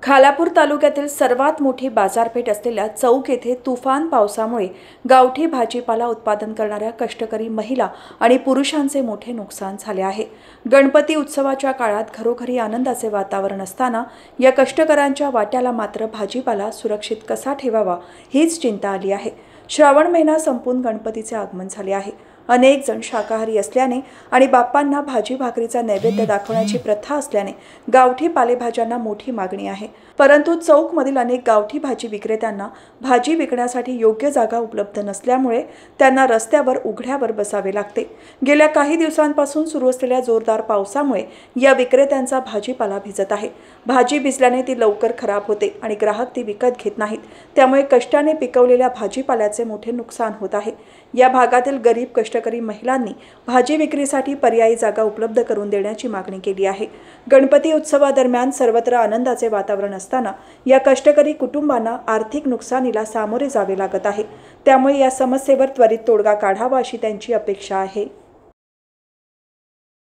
खालापूर तालुक्यातील सर्वात मोठी बाजारपेठ असलेल्या चौक येथे तुफान पावसामुळे गावठी भाजीपाला उत्पादन करणाऱ्या कष्टकरी महिला आणि पुरुषांचे मोठे नुकसान झाले आहे। गणपती उत्सवाच्या काळात घरोघरी आनंदाचे वातावरण असताना या कष्टकऱ्यांच्या वाट्याला मात्र भाजीपाला सुरक्षित कसा ठेवावा हीच चिंता आली आहे। श्रावण महिना संपून गणपतीचे आगमन झाले आहे। अनेक जण शाकाहारी असल्याने आणि बाप्पांना भाजी भाकरीचा नैवेद्य दाखवण्याची प्रथा असल्याने गावठी पालेभाज्यांना मोठी मागणी आहे। परंतु चौकमधील अनेक गावठी भाजी विक्रेत्यांना भाजी विकण्यासाठी योग्य जागा उपलब्ध नसल्यामुळे त्यांना रस्त्यावर उघड्यावर बसावे लागते। गेल्या काही दिवसांपासून सुरू असलेल्या जोरदार पावसामुळे या विक्रेत्यांचा भाजीपाला भिजत आहे। भाजी भिजल्याने ती लवकर खराब होते आणि ग्राहक ती विकत घेत नाहीत, त्यामुळे कष्टाने पिकवलेल्या भाजीपाल्याचे मोठे नुकसान होत आहे। या भागातील गरीब कष्टकरी महिलांनी भाजी विक्रीसाठी पर्यायी जागा उपलब्ध करून देण्याची मागणी केली आहे। गणपती उत्सवादरम्यान सर्वत्र आनंदाचे वातावरण असताना या कष्टकरी कुटुंबांना आर्थिक नुकसानीला सामोरे जावे लागत आहे, त्यामुळे या समस्येवर त्वरित तोडगा काढावा अशी त्यांची अपेक्षा आहे।